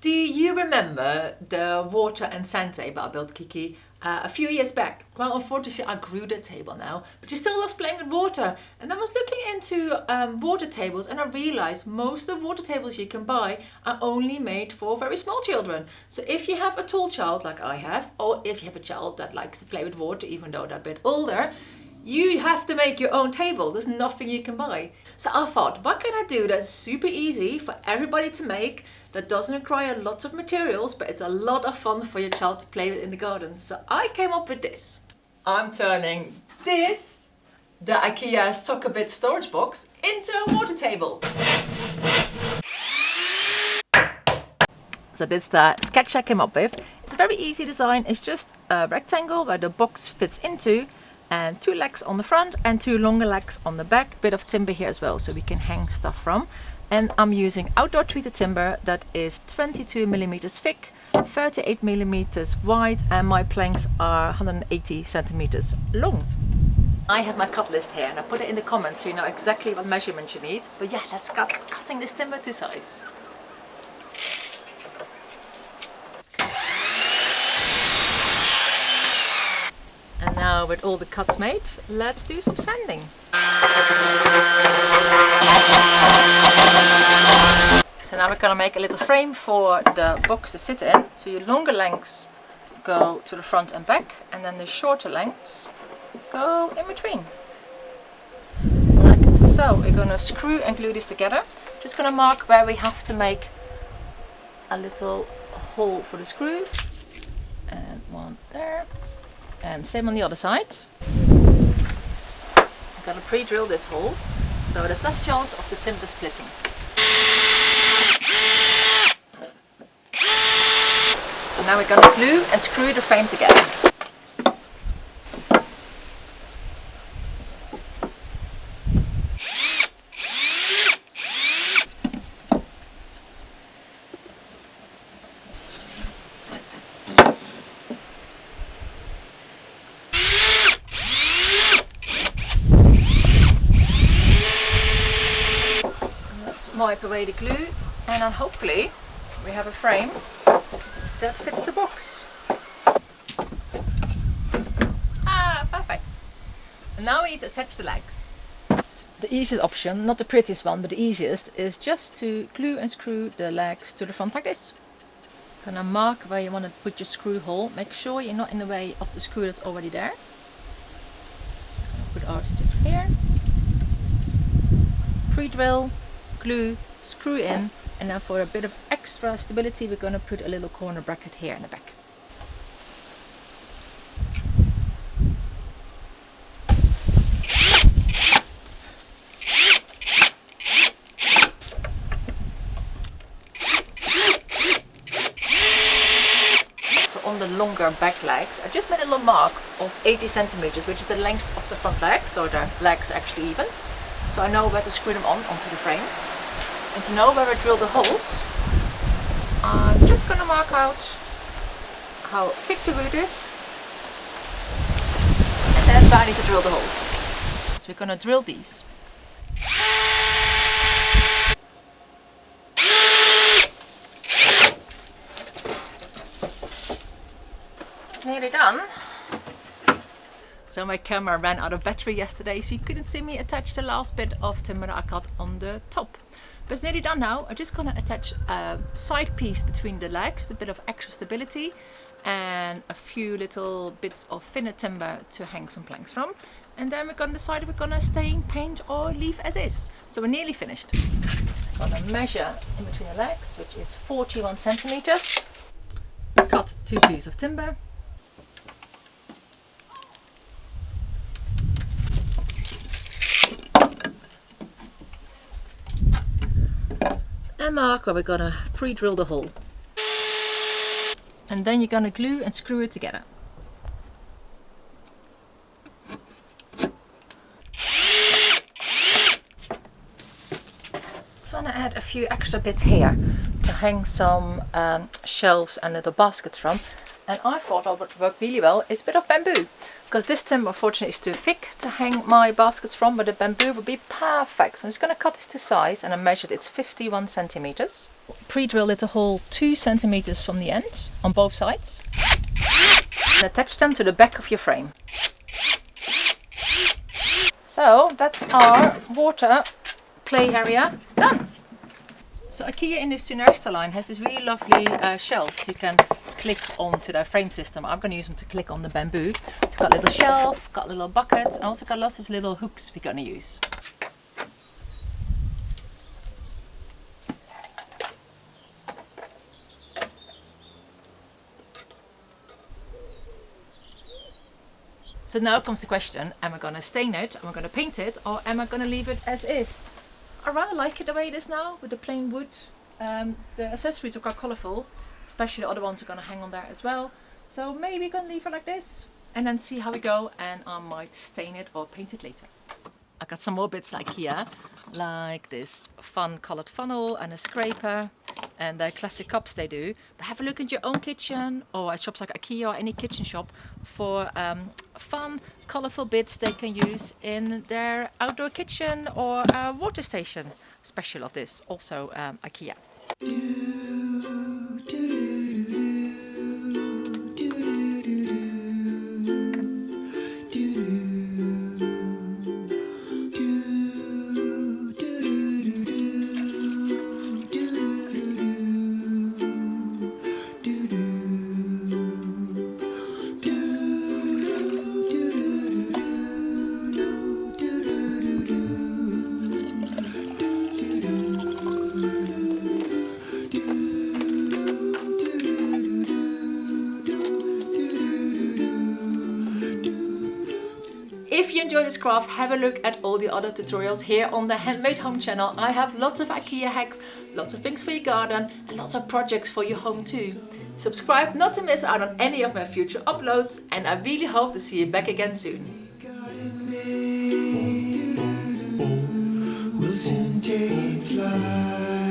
Do you remember the water and sand table I built, Kiki, a few years back? Well, unfortunately I grew the table now, but she still loves playing with water. And I was looking into water tables and I realized most of the water tables you can buy are only made for very small children. So if you have a tall child like I have, or if you have a child that likes to play with water even though they're a bit older, you have to make your own table. There's nothing you can buy. So I thought, what can I do that's super easy for everybody to make, that doesn't require lots of materials, but it's a lot of fun for your child to play with in the garden. So I came up with this. I'm turning this, the IKEA Sockerbit storage box, into a water table. So this is the sketch I came up with. It's a very easy design. It's just a rectangle where the box fits into, and 2 legs on the front and 2 longer legs on the back. Bit of timber here as well, so we can hang stuff from. And I'm using outdoor treated timber that is 22 millimeters thick, 38 millimeters wide, and my planks are 180 centimeters long. I have my cut list here and I put it in the comments so you know exactly what measurements you need. But yeah, let's start cutting this timber to size. And now with all the cuts made, let's do some sanding. So now we're going to make a little frame for the box to sit in. So your longer lengths go to the front and back, and then the shorter lengths go in between. Like so. We're going to screw and glue this together. Just going to mark where we have to make a little hole for the screw. And one there. And same on the other side. I'm gonna pre-drill this hole so there's less chance of the timber splitting. And now we're gonna glue and screw the frame together. Wipe away the glue, and then hopefully we have a frame that fits the box. Ah, perfect. And now we need to attach the legs. The easiest option, not the prettiest one, but the easiest, is just to glue and screw the legs to the front like this. Gonna mark where you want to put your screw hole. Make sure you're not in the way of the screw that's already there. Put ours just here. Pre-drill, glue, screw in, and now for a bit of extra stability we're going to put a little corner bracket here in the back. So on the longer back legs I just made a little mark of 80 centimeters, which is the length of the front legs, so the legs are actually even. So I know where to screw them onto the frame. And to know where I drill the holes, I'm just going to mark out how thick the wood is, and then where I need to drill the holes. So we're going to drill these. Nearly done. So my camera ran out of battery yesterday, so you couldn't see me attach the last bit of timber that I cut on the top. But it's nearly done now. I'm just gonna attach a side piece between the legs, a bit of extra stability, and a few little bits of thinner timber to hang some planks from. And then we're gonna decide if we're gonna stain, paint, or leave as is. So we're nearly finished. I'm gonna measure in between the legs, which is 41 centimeters. Cut 2 pieces of timber. And mark where we're gonna pre-drill the hole. And then you're gonna glue and screw it together. So I'm gonna add a few extra bits here to hang some shelves and little baskets from. And I thought what would work really well is a bit of bamboo, because this timber unfortunately is too thick to hang my baskets from, but the bamboo would be perfect. So I'm just going to cut this to size, and I measured it's 51 centimeters. pre-drilled a hole 2 centimeters from the end on both sides and attach them to the back of your frame. So that's our water play area done. So IKEA in the Sunnersta line has this really lovely shelves you can click onto their frame system. I'm going to use them to click on the bamboo. It's got a little shelf, got little buckets, and also got lots of little hooks we're going to use. So now comes the question, am I going to stain it, am I going to paint it, or am I going to leave it as is? I rather like it the way it is now, with the plain wood. The accessories are quite colourful, especially the other ones are going to hang on there as well. So maybe I'm going to leave it like this, and then see how we go, and I might stain it or paint it later. I got some more bits like here, like this fun coloured funnel and a scraper, and the classic cups they do. But have a look at your own kitchen or at shops like IKEA or any kitchen shop for fun, colourful bits they can use in their outdoor kitchen or water station. Special of this, also IKEA. If you enjoy this craft, have a look at all the other tutorials here on the Handmade Home channel. I have lots of IKEA hacks, lots of things for your garden, and lots of projects for your home too. Subscribe not to miss out on any of my future uploads, and I really hope to see you back again soon. We'll soon take flight.